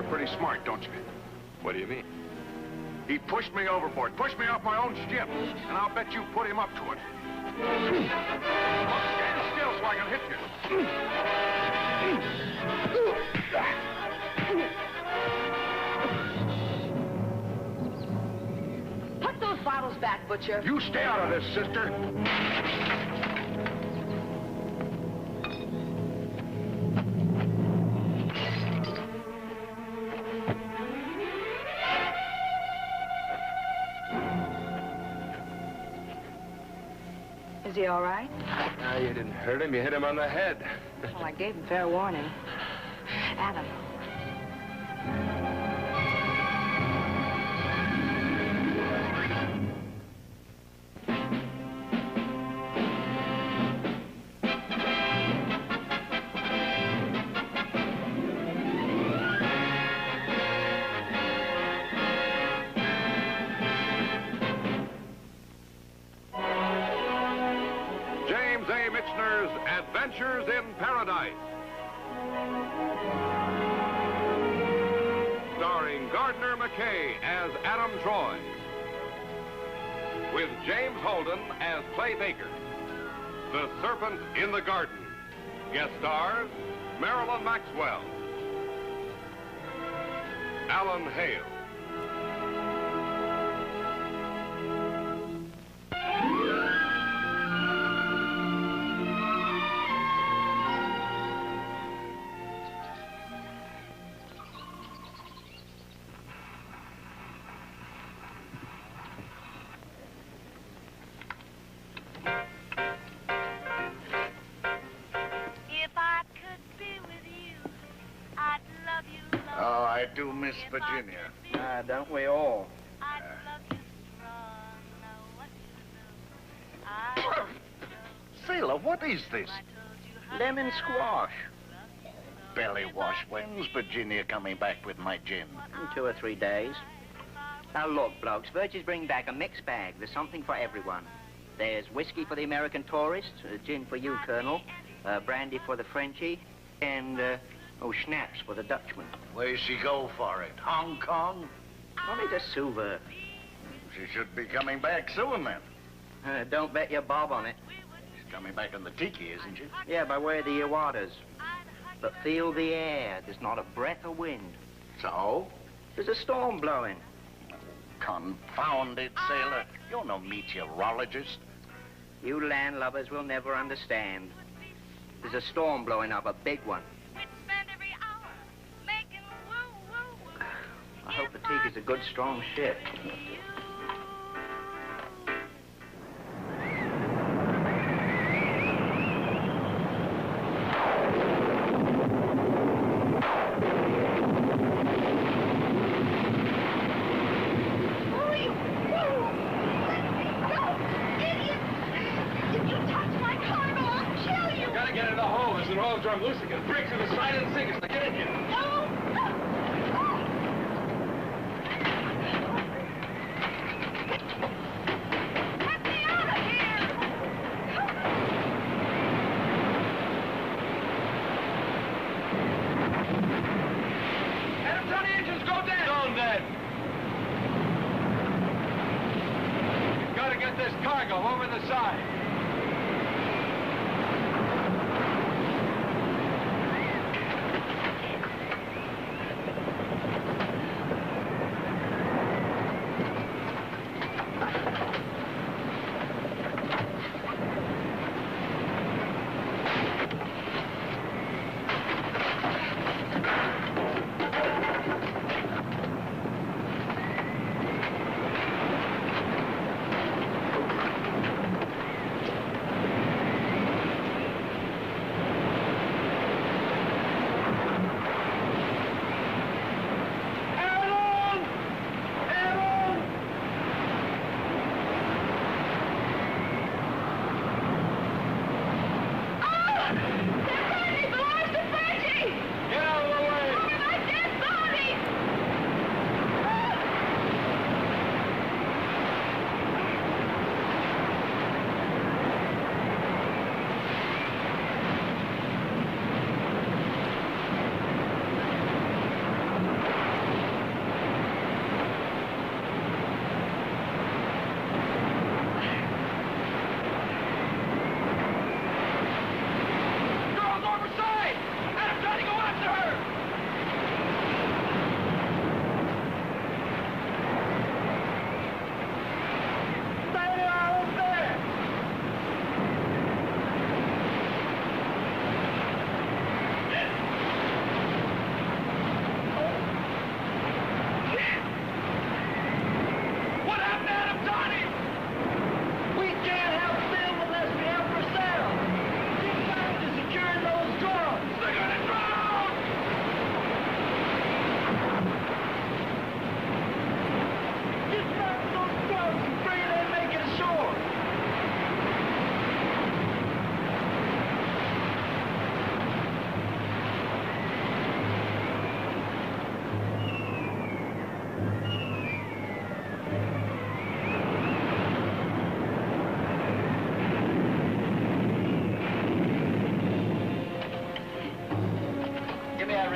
you're pretty smart, don't you? What do you mean? He pushed me overboard, pushed me off my own ship, and I'll bet you put him up to it. Well, stand still so I can hit you. Put those bottles back, Butcher. You stay out of this, sister. Is he all right? No, you didn't hurt him. You hit him on the head. Well, I gave him fair warning. Adam. Adventures in Paradise. Starring Gardner McKay as Adam Troy. With James Holden as Clay Baker. The Serpent in the Garden. Guest stars, Marilyn Maxwell. Alan Hale. Oh, I do miss Virginia. Don't we all? Sailor, what is this? Lemon squash. Belly wash. When's Virginia coming back with my gin? In 2 or 3 days. Now look, blokes, Virgie's bringing back a mixed bag. There's something for everyone. There's whiskey for the American tourist, gin for you, Colonel, brandy for the Frenchie, and, schnapps for the Dutchman. Where's she go for it? Hong Kong? Only to soothe her. She should be coming back soon, then. Don't bet your bob on it. She's coming back in the tiki, isn't she? Yeah, by way of the waters. But feel the air. There's not a breath of wind. So? There's a storm blowing. Confound it, sailor. You're no meteorologist. You landlubbers will never understand. There's a storm blowing up, a big one. I hope the Tiger's a good, strong ship. Drum loose again. Break through the side and sink us. Now get in here. No! Get me out of here! Adam, turn the engines. Go dead. Go dead. You've got to get this cargo over the side.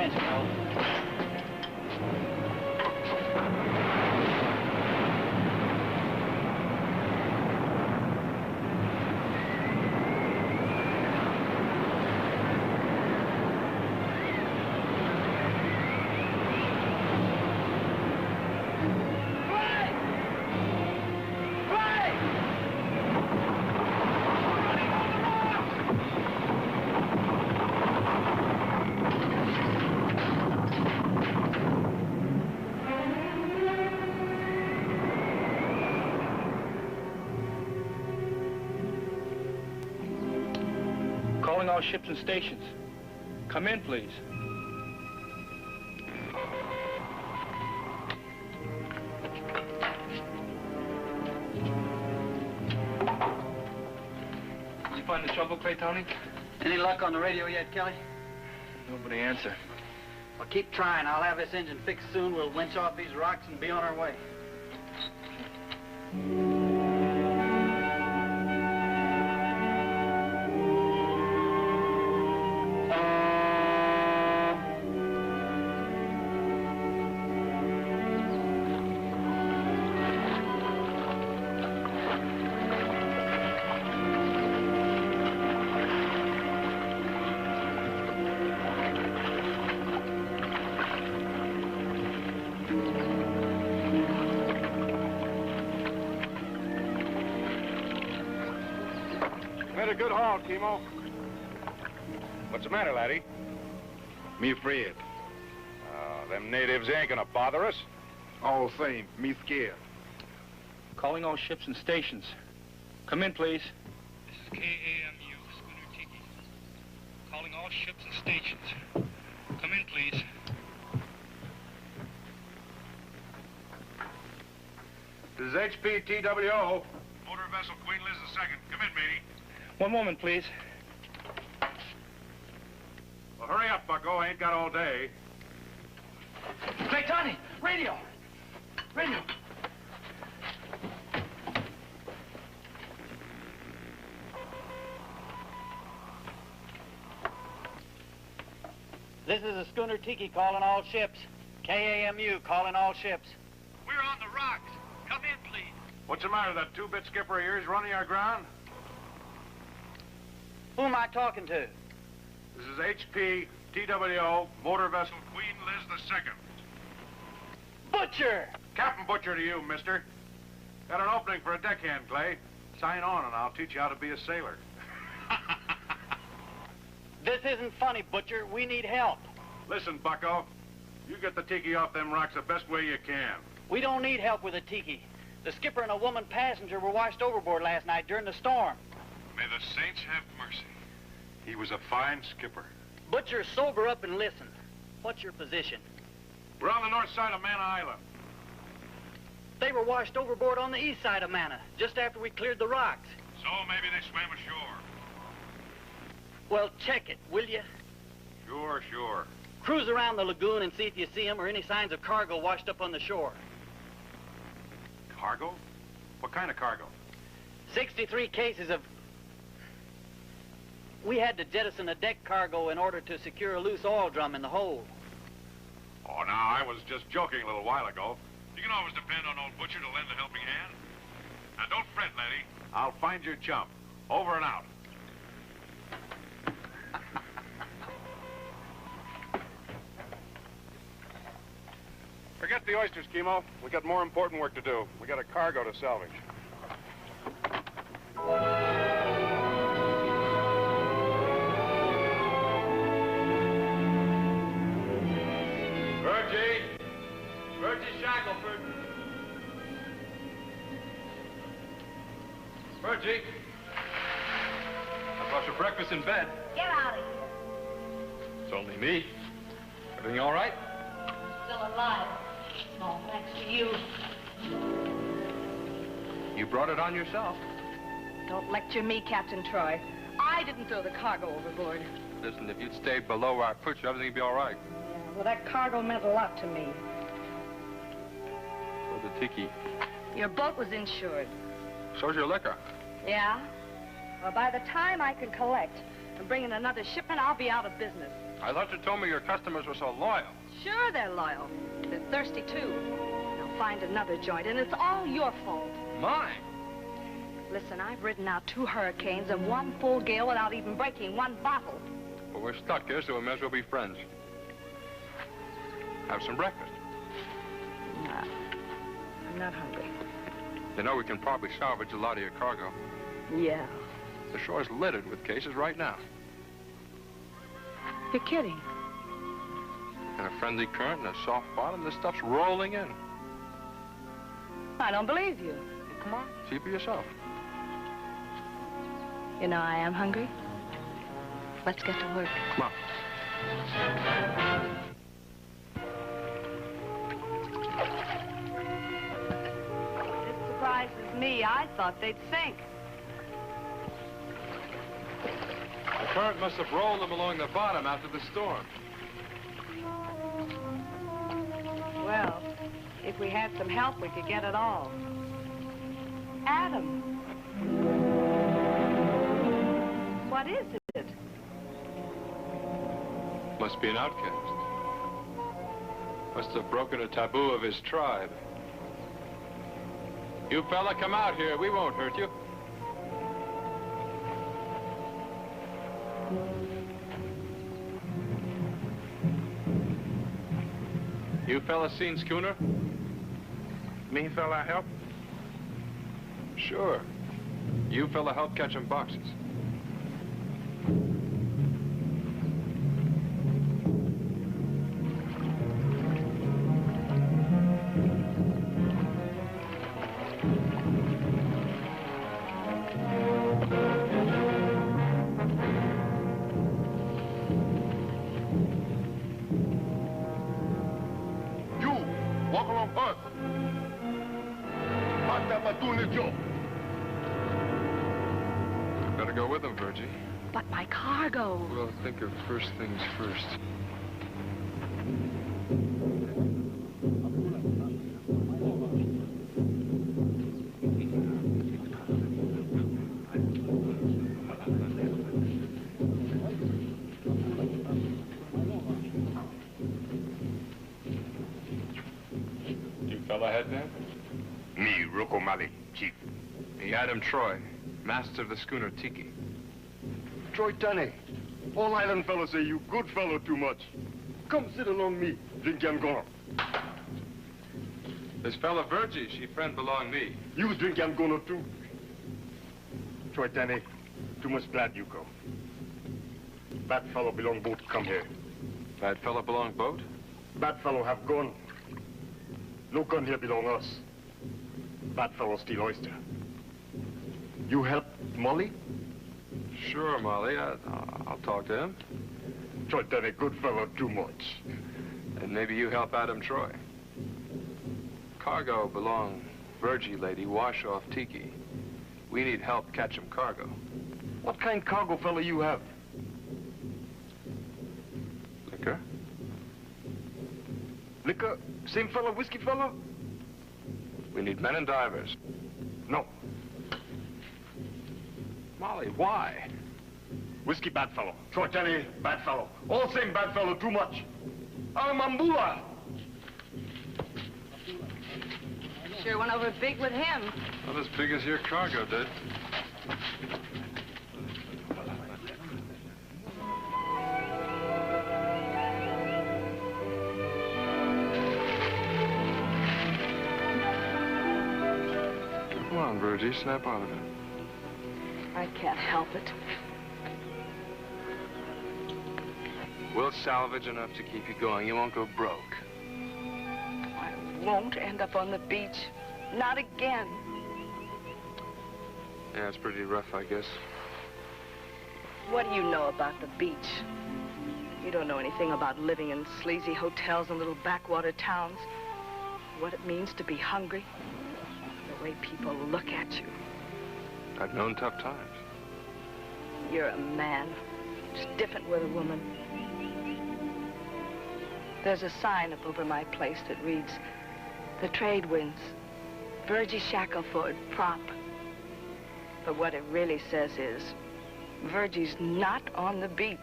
attention, Hale. Calling all ships and stations. Come in, please. Did you find the trouble, Clay, Tony? Any luck on the radio yet, Kelly? Nobody answer. Well, keep trying. I'll have this engine fixed soon. We'll winch off these rocks and be on our way. Had a good haul, Kimo. What's the matter, laddie? Me afraid. Them natives ain't gonna bother us. All same, me scared. Calling all ships and stations. Come in, please. This is KAMU, Schooner Tiki. Calling all ships and stations. Come in, please. This is HP TWO. Motor vessel Queen Liz II. Come in, matey. One moment, please. Well, hurry up, bucko. I ain't got all day. Hey, Tony! Radio! Radio! This is a Schooner Tiki calling all ships. KAMU calling all ships. We're on the rocks. Come in, please. What's the matter? That two-bit skipper of yours running our ground? Who am I talking to? This is HP TWO, motor vessel Queen Liz II. Butcher! Captain Butcher to you, mister. Got an opening for a deckhand, Clay. Sign on and I'll teach you how to be a sailor. This isn't funny, Butcher. We need help. Listen, bucko. You get the tiki off them rocks the best way you can. We don't need help with a tiki. The skipper and a woman passenger were washed overboard last night during the storm. May the saints have mercy. He was a fine skipper. Butcher, sober up and listen. What's your position? We're on the north side of Manna Island. They were washed overboard on the east side of Manna, just after we cleared the rocks. So maybe they swam ashore. Well, check it, will you? Sure, sure. Cruise around the lagoon and see if you see them or any signs of cargo washed up on the shore. Cargo? What kind of cargo? 63 cases of... We had to jettison a deck cargo in order to secure a loose oil drum in the hold. Oh, now, I was just joking a little while ago. You can always depend on old Butcher to lend a helping hand. Now, don't fret, laddie. I'll find your chum. Over and out. Forget the oysters, Kimo. We got more important work to do. We got a cargo to salvage. Virgie Shackleford. Virgie. I brought your breakfast in bed. Get out of here. It's only me. Everything all right? Still alive. No, thanks to you. You brought it on yourself. Don't lecture me, Captain Troy. I didn't throw the cargo overboard. Listen, if you'd stayed below where I put you, everything'd be all right. Yeah, well, that cargo meant a lot to me. So the tiki. Your boat was insured. So's your liquor. Yeah? Well, by the time I can collect, and bring in another shipment, I'll be out of business. I thought you told me your customers were so loyal. Sure, they're loyal. They're thirsty, too. They'll find another joint, and it's all your fault. Mine? Listen, I've ridden out 2 hurricanes and 1 full gale without even breaking 1 bottle. Well, we're stuck here, so we may as well be friends. Have some breakfast. Nah, I'm not hungry. You know, we can probably salvage a lot of your cargo. Yeah. The shore's littered with cases right now. You're kidding. And a friendly current and a soft bottom, this stuff's rolling in. I don't believe you. Well, come on, see for yourself. You know, I am hungry. Let's get to work. Come on. This surprises me. I thought they'd sink. The current must have rolled them along the bottom after the storm. Well, if we had some help, we could get it all. Adam. What is it? Must be an outcast. Must have broken a taboo of his tribe. You fella, come out here. We won't hurt you. You fella seen schooner? Me fella help? Sure. You fella help catch 'em boxes. Better go with them, Virgie. But my cargo. We'll think of first things first. You fella headman? Me, Rocco Mali, chief. Me, Adam Troy, master of the schooner Tiki. Troy Tunney. All island fellows say you good fellow too much. Come sit along me, drink and go. This fella Virgie, she friend belong me. You drink and go too. Troy Tunney, too much glad you go. Bad fellow belong boat come here. Bad fella belong boat? Bad fellow have gone. No gun here belong us. Bad fellow steal oyster. You help Molly? Sure, Molly. I'll talk to him. Troy done a good fellow too much. And maybe you help Adam Troy. Cargo belong Virgie lady, wash off Tiki. We need help catch 'em cargo. What kind cargo fellow you have? Liquor? Liquor? Same fellow, whiskey fellow? We need men and divers. No. Molly, why? Whiskey bad fellow. Troy Tunney, bad fellow. All same bad fellow too much. I'm Mambula. Sure went over big with him. Not as big as your cargo did. Come on, Virgie, snap out of it. I can't help it. We'll salvage enough to keep you going. You won't go broke. I won't end up on the beach. Not again. Yeah, it's pretty rough, I guess. What do you know about the beach? You don't know anything about living in sleazy hotels and little backwater towns. What it means to be hungry. The way people look at you. I've known tough times. You're a man. It's different with a woman. There's a sign up over my place that reads, "The trade winds. Virgie Shackleford, prop." But what it really says is, Virgie's not on the beach.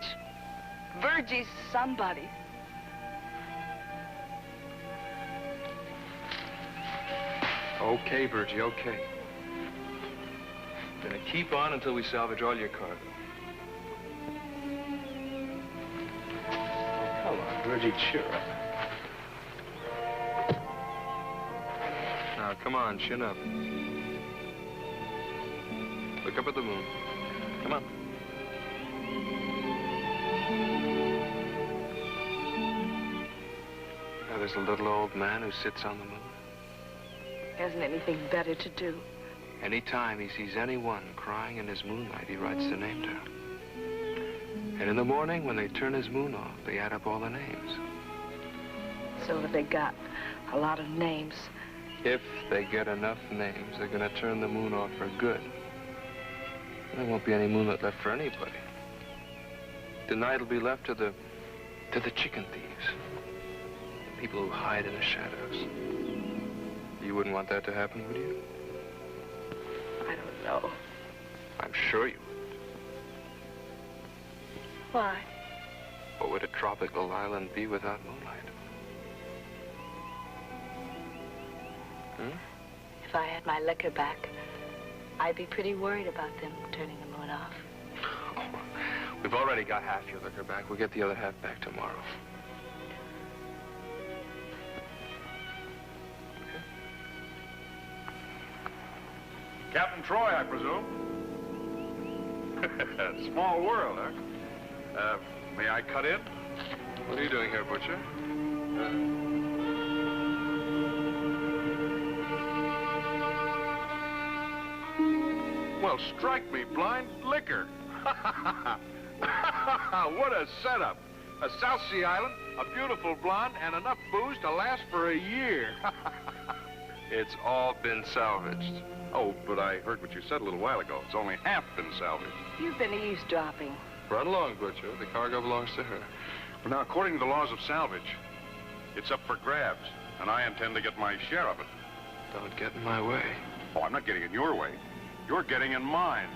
Virgie's somebody. Okay, Virgie, okay. Gonna keep on until we salvage all your cargo. Oh, come on, Virgie, cheer up. Now, come on, chin up. Look up at the moon. Come on. Now, there's a little old man who sits on the moon. Hasn't anything better to do. Anytime he sees anyone crying in his moonlight, he writes the name down. And in the morning, when they turn his moon off, they add up all the names. So that they got a lot of names. If they get enough names, they're gonna turn the moon off for good. There won't be any moonlight left for anybody. The night will be left to the chicken thieves. The people who hide in the shadows. You wouldn't want that to happen, would you? I don't know. I'm sure you would. Why? What would a tropical island be without moonlight? Hmm? If I had my liquor back, I'd be pretty worried about them turning the moon off. Oh, we've already got half your liquor back. We'll get the other half back tomorrow. Captain Troy, I presume. Small world, huh? May I cut in? What are you doing here, Butcher? Well, strike me blind. Liquor. What a setup. A South Sea island, a beautiful blonde, and enough booze to last for a year. It's all been salvaged. Oh, but I heard what you said a little while ago. It's only half been salvaged. You've been eavesdropping. Run along, Butcher. The cargo belongs to her. Well, now, according to the laws of salvage, it's up for grabs, and I intend to get my share of it. Don't get in my way. Oh, I'm not getting in your way. You're getting in mine.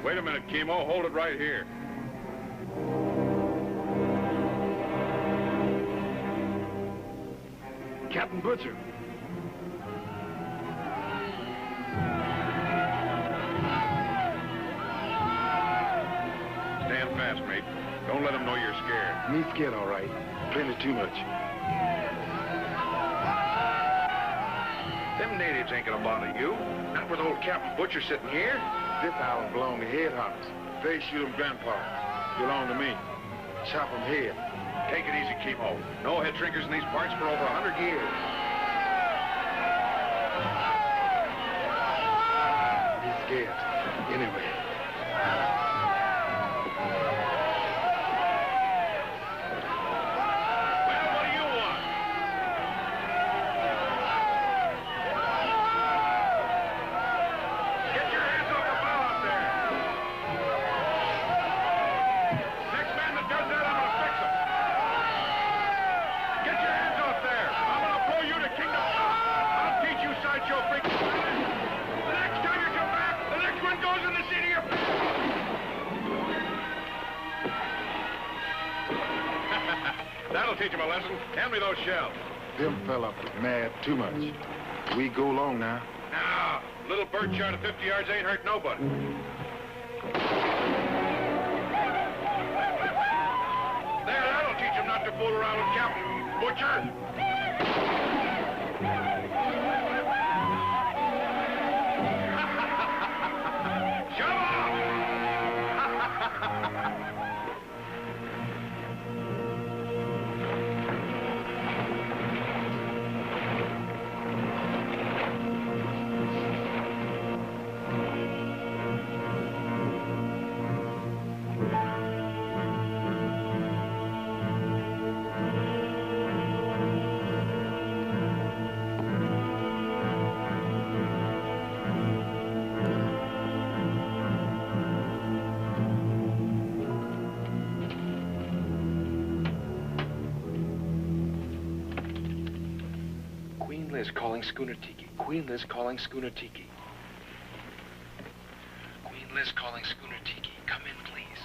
Wait a minute, Chemo. Hold it right here. Captain Butcher. Stand fast, mate. Don't let them know you're scared. Me scared, all right. Plenty too much. Them natives ain't gonna bother you. Not with old Captain Butcher sitting here. This island belongs to headhunters. They shoot them grandpa. Belong to me. Chop them head. Take it easy, Chemo. No head shrinkers in these parts for over 100 years. He's scared. Anyway. Well, what do you want? Get your hands off the bow out there. Next man that does that, I'm gonna fix him. Get your hands off there. I'm gonna throw you to Kingdom Come. I'll teach you sideshow freaks. The next time you come back, the next one goes in the seat of your pants. That'll teach him a lesson. Hand me those shells. Them fella mad too much. We go long now. Now, little bird shot at 50 yards ain't hurt nobody. There, that'll teach him not to fool around with Captain Butcher. Shove off! Queen Liz calling Schooner Tiki. Queen Liz calling Schooner Tiki. Queen Liz calling Schooner Tiki. Come in, please.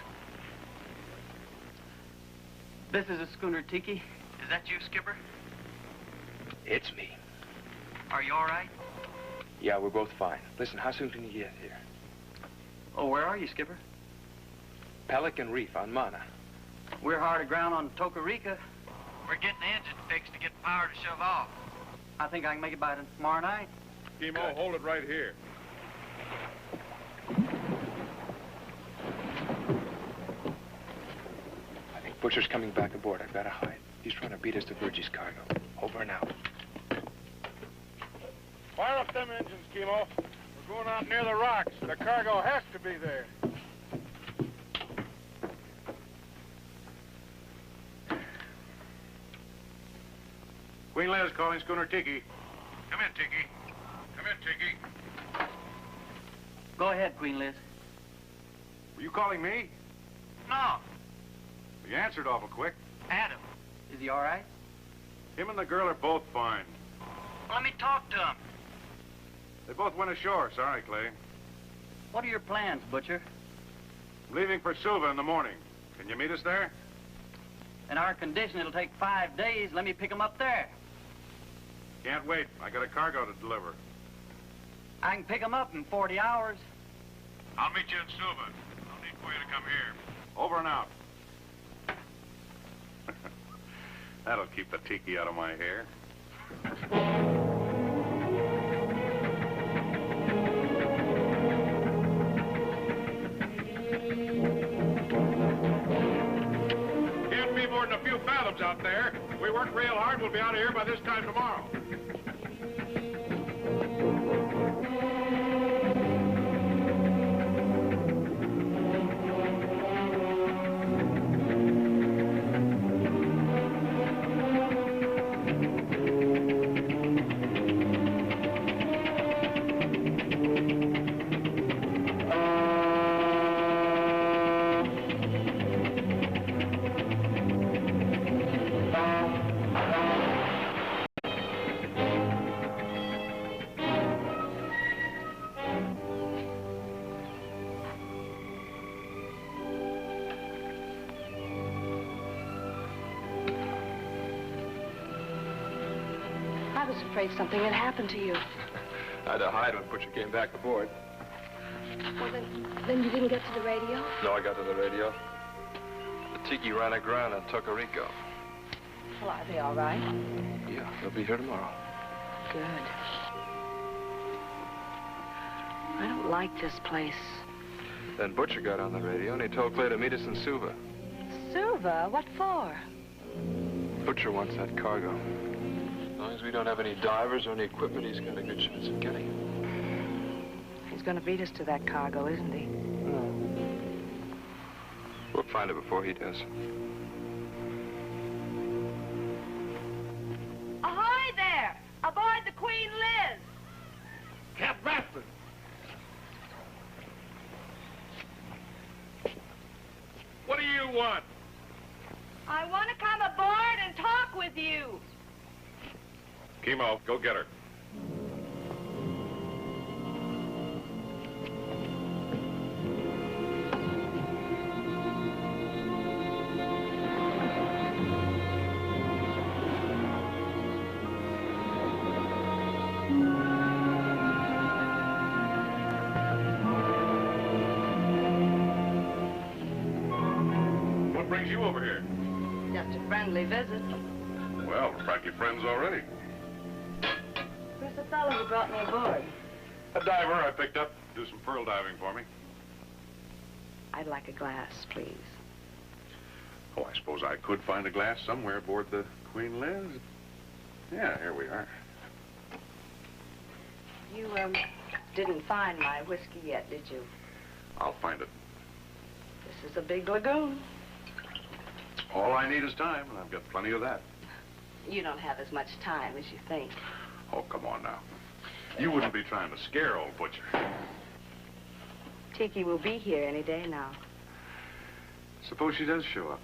This is a schooner Tiki. Is that you, Skipper? It's me. Are you all right? Yeah, we're both fine. Listen, how soon can you get here? Oh, where are you, Skipper? Pelican Reef on Mana. We're hard aground on Tokarica. We're getting the engine fixed to get power to shove off. I think I can make it by tomorrow night. Schemo, hold it right here. I think Butcher's coming back aboard. I've got to hide. He's trying to beat us to Virgie's cargo. Over and out. Fire up them engines, Schemo. We're going out near the rocks. The cargo has to be there. Queen Liz calling Schooner Tiki. Come in, Tiki. Come in, Tiki. Go ahead, Queen Liz. Were you calling me? No. You answered awful quick. Adam. Is he all right? Him and the girl are both fine. Let me talk to him. They both went ashore. Sorry, Clay. What are your plans, Butcher? I'm leaving for Suva in the morning. Can you meet us there? In our condition, it'll take 5 days. Let me pick him up there. Can't wait. I got a cargo to deliver. I can pick him up in 40 hours. I'll meet you in Suva. No need for you to come here. Over and out. That'll keep the tiki out of my hair. Can't be more than a few fathoms out there. If we work real hard, we'll be out of here by this time tomorrow. I was afraid something had happened to you. I had to hide when Butcher came back aboard. Well, then you didn't get to the radio? No, I got to the radio. The Tiki ran aground on Tokarico. Well, are they all right? Yeah, they'll be here tomorrow. Good. I don't like this place. Then Butcher got on the radio and he told Clay to meet us in Suva. Suva? What for? Butcher wants that cargo. As long as we don't have any divers or any equipment, he's got a good chance of getting it. He's going to beat us to that cargo, isn't he? We'll find it before he does. Ahoy there! Aboard the Queen Liz! Cap Bradford! What do you want? I want to come aboard and talk with you. Chemo, go get her. What brings you over here? Just a friendly visit. Well, we're practically friends already. Where's the fellow who brought me aboard? A diver I picked up. Do some pearl diving for me. I'd like a glass, please. Oh, I suppose I could find a glass somewhere aboard the Queen Liz. Yeah, here we are. You, didn't find my whiskey yet, did you? I'll find it. This is a big lagoon. All I need is time, and I've got plenty of that. You don't have as much time as you think. Oh, come on now. You wouldn't be trying to scare old Butcher. Tiki will be here any day now. Suppose she does show up.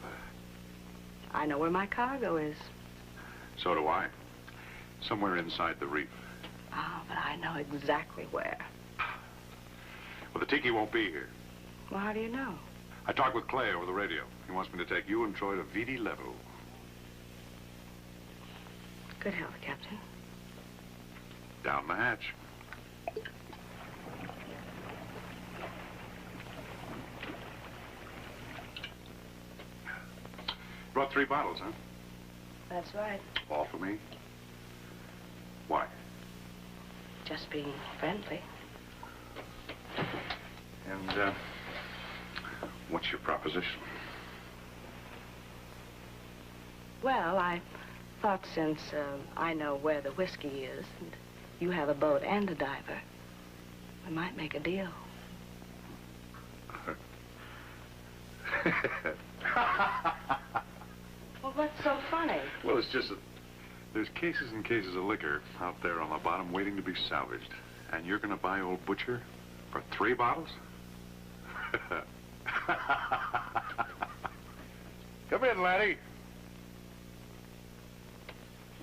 I know where my cargo is. So do I. Somewhere inside the reef. Oh, but I know exactly where. Well, the tiki won't be here. Well, how do you know? I talked with Clay over the radio. He wants me to take you and Troy to VD level. Good health, Captain. Down the hatch. Brought 3 bottles, huh? That's right. All for me? Why? Just being friendly. And, what's your proposition? Well, I thought since I know where the whiskey is, and you have a boat and a diver, we might make a deal. Well, what's so funny? Well, it's just that there's cases and cases of liquor out there on the bottom waiting to be salvaged. And you're going to buy old Butcher for 3 bottles? Come in, laddie.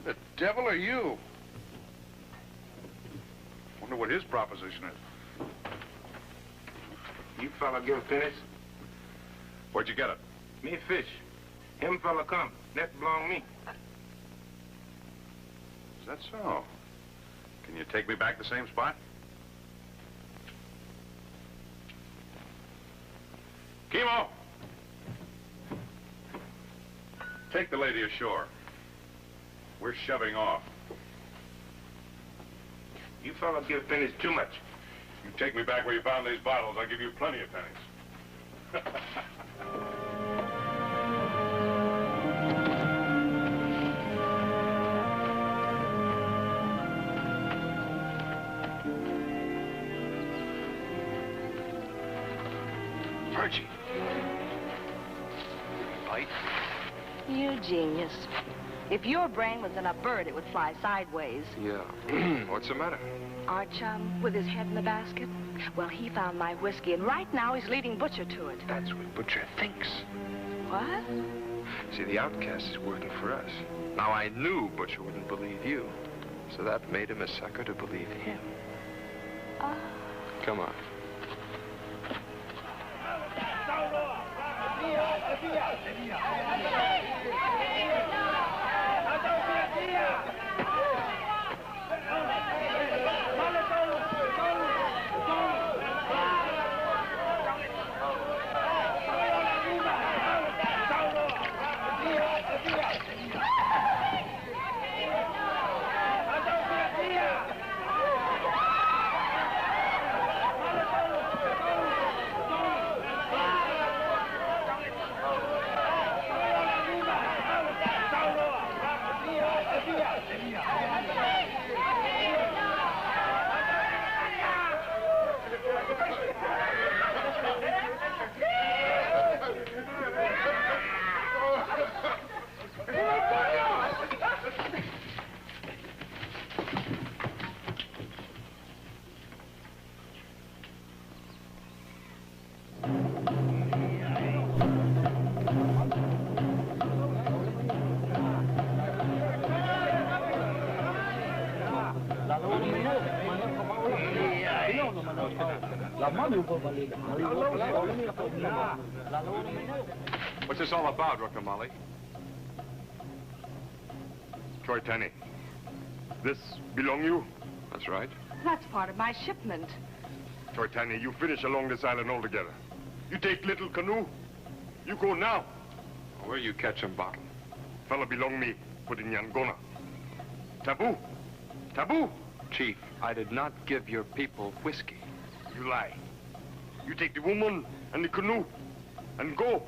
The devil are you? Wonder what his proposition is. You fella give finish? Where'd you get it? Me fish. Him fella come. That belong me. Is that so? Can you take me back the same spot? Kimo! Take the lady ashore. We're shoving off. You fella give finish too much. You take me back where you found these bottles, I'll give you plenty of pennies. Virgie. Light? You genius. If your brain was in a bird, it would fly sideways. Yeah. What's the matter? Our chum with his head in the basket? Well, he found my whiskey, and right now he's leading Butcher to it. That's what Butcher thinks. What? See, the outcast is working for us. Now, I knew Butcher wouldn't believe you, so that made him a sucker to believe him. Come on. What's this all about, Rooker Molly? Troy Tanny, this belong you? That's right. That's part of my shipment. Troy Tanny, you finish along this island altogether. You take little canoe. You go now. Where you catch 'em bottle? Fella belong me, put in Yangona. Taboo. Taboo. Chief, I did not give your people whiskey. You lie. You take the woman and the canoe and go.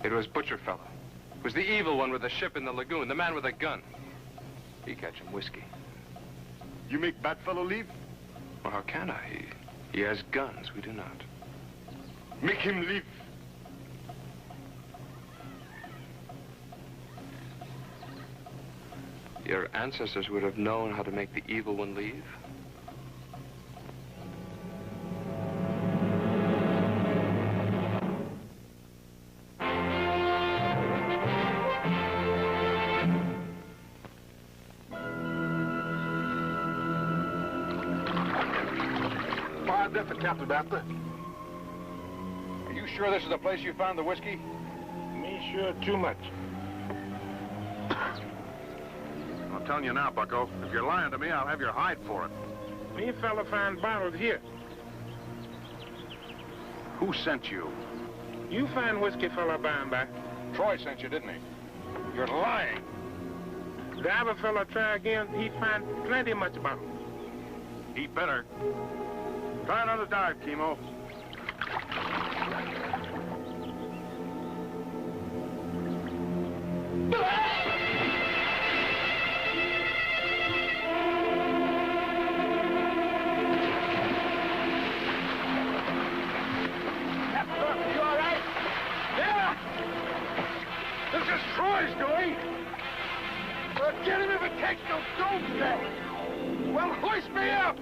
It was Butcher fella. It was the evil one with the ship in the lagoon, the man with a gun. He catch him whiskey. You make bad fellow leave? Well, how can I? He has guns. We do not. Make him leave. Your ancestors would have known how to make the evil one leave. that's the captain after. Are you sure this is the place you found the whiskey? Me sure too much. I'm telling you now, bucko. If you're lying to me, I'll have your hide for it. Me fella find bottles here. Who sent you? You find whiskey fella by and by. Troy sent you, didn't he? You're lying. The other fella try again, he find plenty much bottle. He better. Try another dive, Chemo. You all right? Yeah! This is Troy's doing. Well, get him if it takes no doomsday. Well, hoist me up.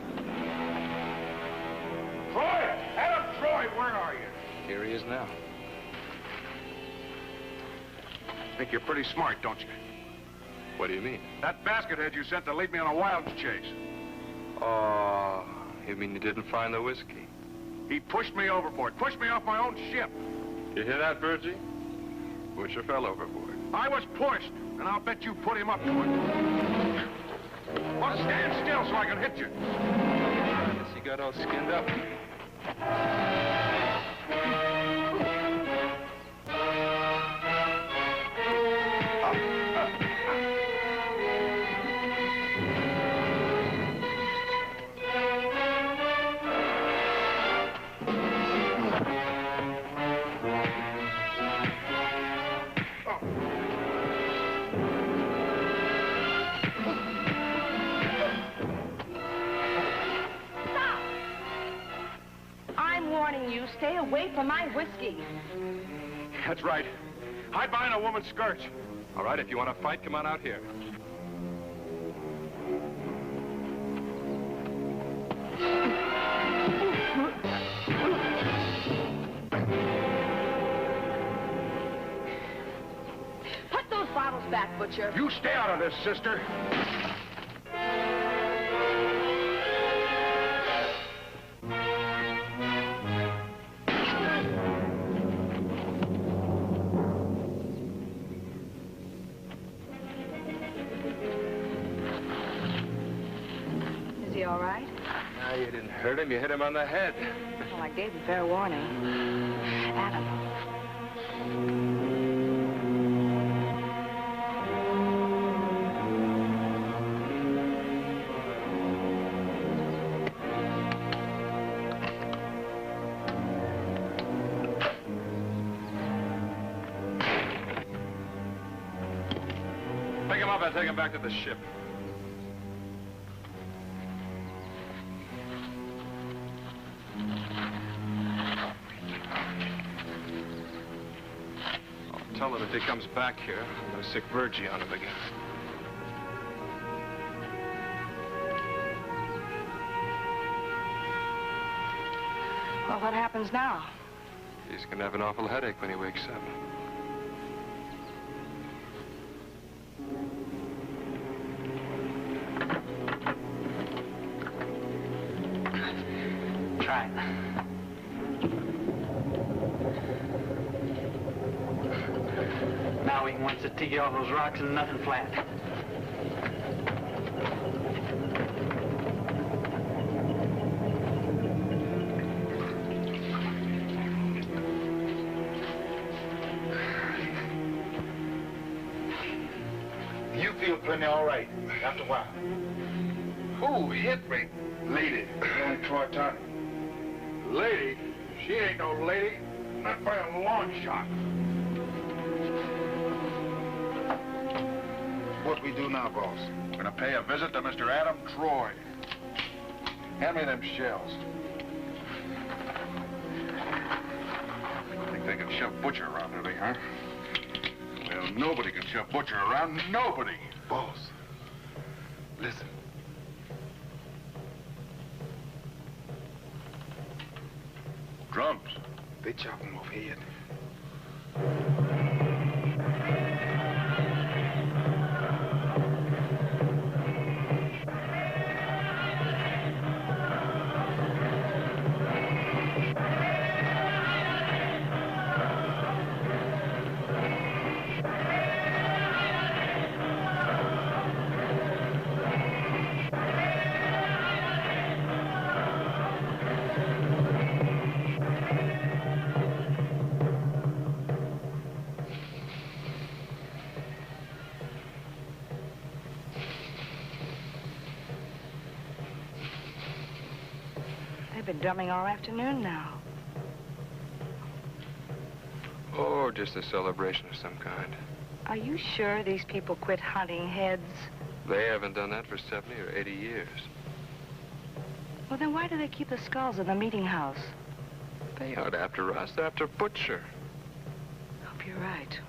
Troy! Adam Troy, where are you? Here he is now. Think you're pretty smart, don't you? What do you mean? That basket head you sent to lead me on a wild chase. Oh, you mean you didn't find the whiskey? He pushed me overboard, pushed me off my own ship. You hear that, Virgie? Pusher fell overboard. I was pushed, and I'll bet you put him up to it. Well, stand still so I can hit you. Guess he got all skinned up. Stay away from my whiskey. That's right. Hide behind a woman's skirts. All right, if you want to fight, come on out here. Put those bottles back, Butcher. You stay out of this, sister. All right? No, you didn't hurt him. You hit him on the head. Well, I gave him fair warning. Adam. Pick him up and take him back to the ship. Tell him if he comes back here, I'm going to sick Virgie on him again. Well, what happens now? He's going to have an awful headache when he wakes up. Try it. Now we can watch the tiki off those rocks and nothing flat. You feel plenty all right after a while. Who hit me? Lady, young Troy Tony. Lady? She ain't no lady. Not by a long shot. What we do now, boss? We're gonna pay a visit to Mr. Adam Troy. Hand me them shells. Think they can shove Butcher around, do they, huh? Well, nobody can shove Butcher around. Nobody. Boss, listen. Drums. They chop him off head. been drumming all afternoon now. Oh, just a celebration of some kind. Are you sure these people quit hunting heads? They haven't done that for 70 or 80 years. Well, then why do they keep the skulls in the meeting house? They aren't after us, they're after Butcher. Hope you're right.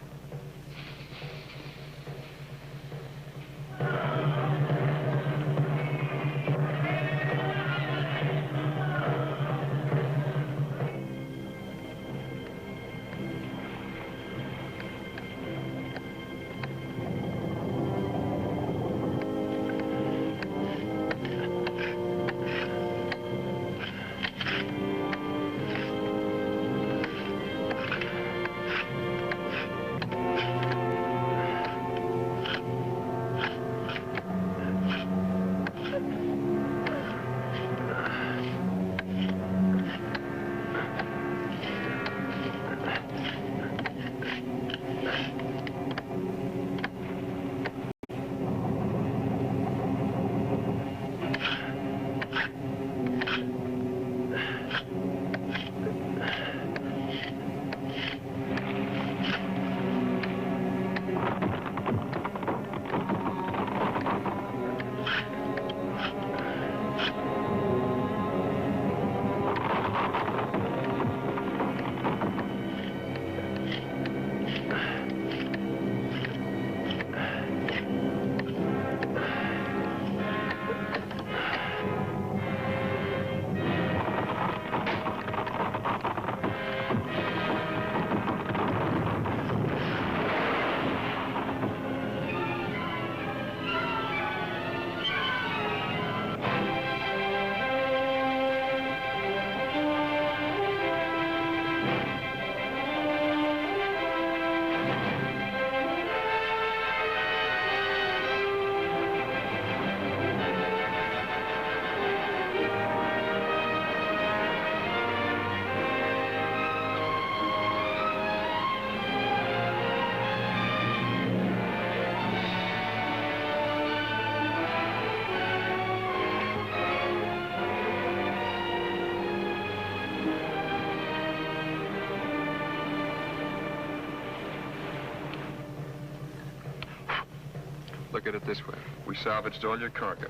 Look at it this way. We salvaged all your cargo.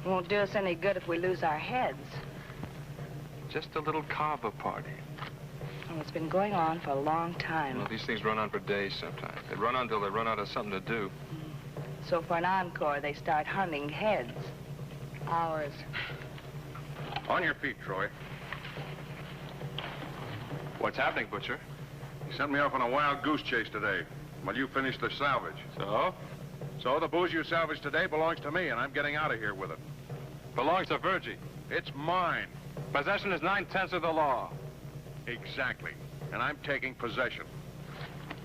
Won't do us any good if we lose our heads. Just a little carver party. Well, it's been going on for a long time. Well, these things run on for days sometimes. They run on until they run out of something to do. So for an encore, they start hunting heads. Ours. On your feet, Troy. What's happening, Butcher? You sent me off on a wild goose chase today while you finished the salvage. So? So the booze you salvaged today belongs to me, and I'm getting out of here with it. Belongs to Virgie. It's mine. Possession is 9/10 of the law. Exactly. And I'm taking possession.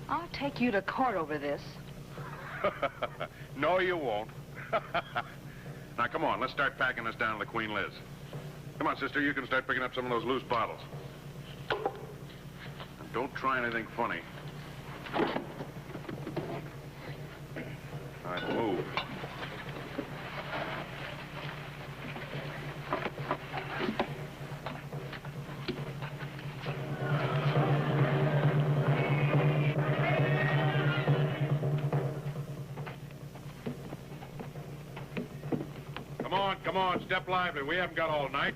I'll take you to court over this. No, you won't. Now, come on, let's start packing this down to the Queen Liz. Come on, sister, you can start picking up some of those loose bottles. And don't try anything funny. All right, move. Come on, step lively. We haven't got all night.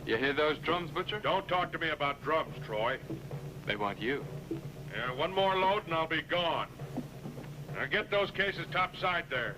You hear those drums, Butcher? Don't talk to me about drums, Troy. They want you. Yeah, one more load and I'll be gone. Now get those cases topside there.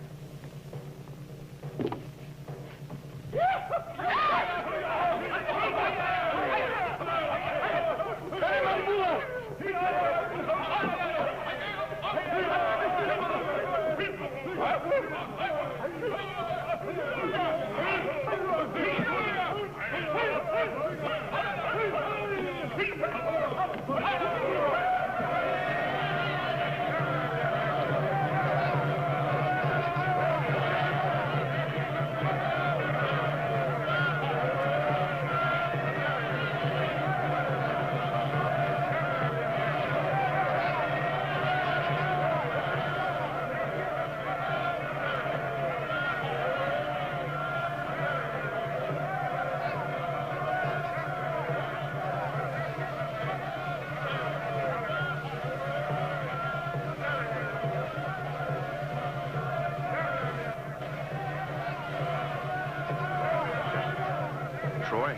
Troy.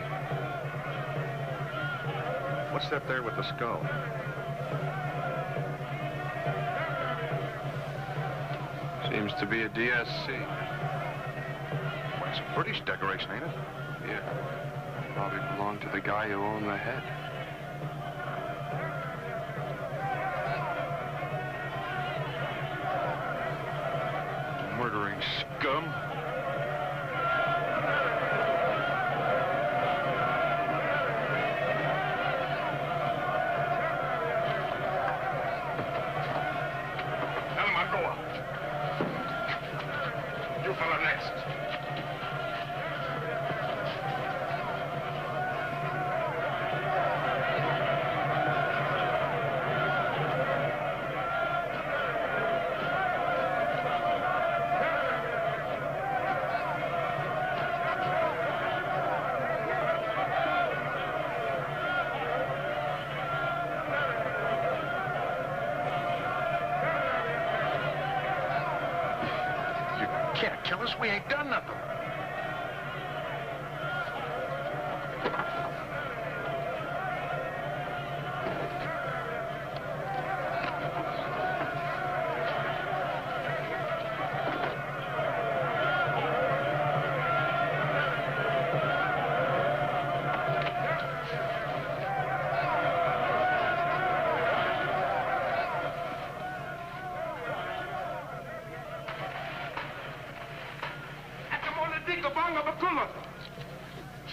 What's that there with the skull? Seems to be a DSC. Well, it's a British decoration, ain't it? Yeah. Probably belonged to the guy who owned the head. Murdering scum. You fella next. Can't kill us. We ain't done nothing.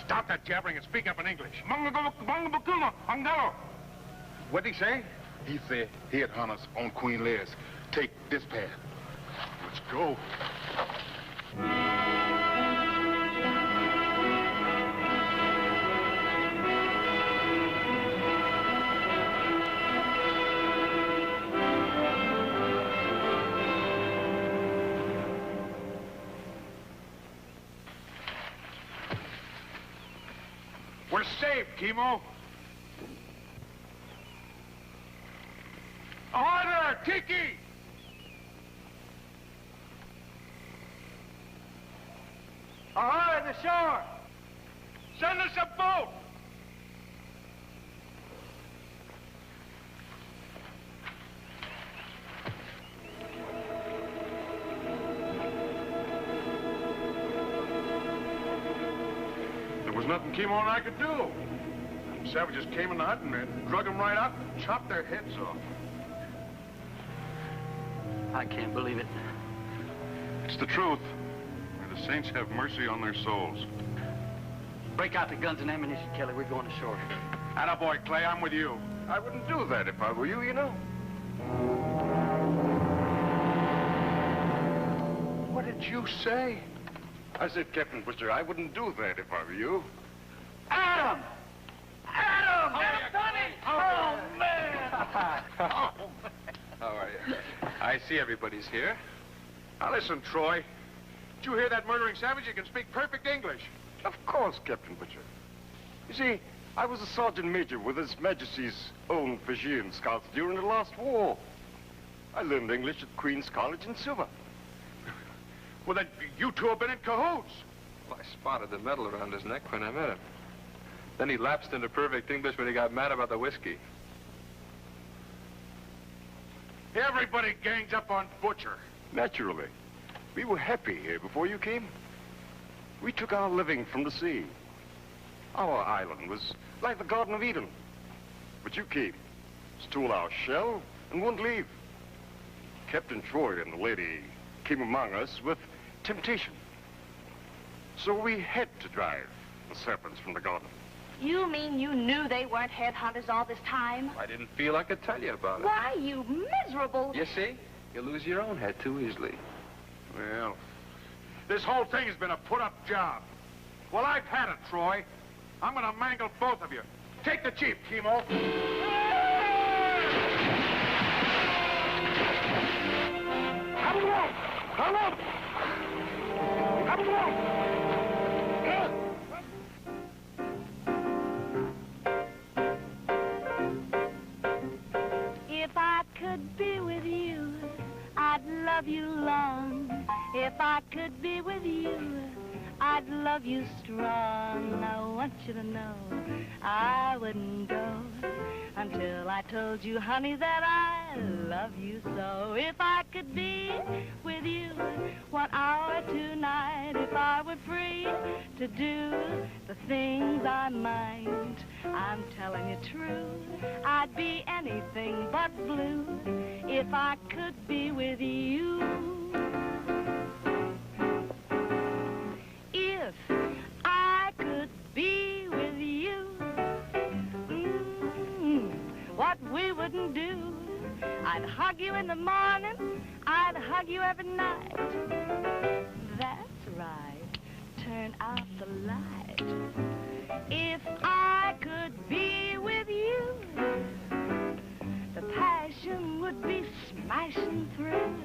Stop that jabbering and speak up in English. What'd he say? He said he'd hunt us on Queen Liz. Take this path. Let's go. We're saved, Chemo. Ahoy there, Tiki! Ahoy, the shore! Send us a boat! There was nothing Chemo and I could do. Them savages came in the hut and they drug them right out and chopped their heads off. I can't believe it. It's the truth. May the saints have mercy on their souls. Break out the guns and ammunition, Kelly. We're going ashore. Attaboy, Clay, I'm with you. I wouldn't do that if I were you, you know. What did you say? I said, Captain Butcher, I wouldn't do that if I were you. Adam! Adam! Oh, man! How are you? I see everybody's here. Now listen, Troy. Did you hear that murdering savage? He can speak perfect English. Of course, Captain Butcher. You see, I was a sergeant major with His Majesty's own Fijian Scouts during the last war. I learned English at Queen's College in Suva. Well, then you two have been in cahoots. Well, I spotted the medal around his neck when I met him. Then he lapsed into perfect English when he got mad about the whiskey. Everybody gangs up on Butcher. Naturally. We were happy here before you came. We took our living from the sea. Our island was like the Garden of Eden. But you came, stole our shell, and wouldn't leave. Captain Troy and the lady came among us with temptation. So we had to drive the serpents from the garden. You mean you knew they weren't headhunters all this time? I didn't feel I could tell you about it. Why, you miserable... You see? You lose your own head too easily. Well, this whole thing has been a put-up job. Well, I've had it, Troy. I'm gonna mangle both of you. Take the jeep, Chemo. Come along! Come on! Come along! If I could be with you, I'd love you long. If I could be with you, I'd I'd love you strong. I want you to know I wouldn't go until I told you, honey, that I love you so. If I could be with you 1 hour tonight, if I were free to do the things I might, I'm telling you true, I'd be anything but blue if I could be with you. If I could be with you, what we wouldn't do. I'd hug you in the morning, I'd hug you every night. That's right, turn out the light. If I could be with you, the passion would be smashing through.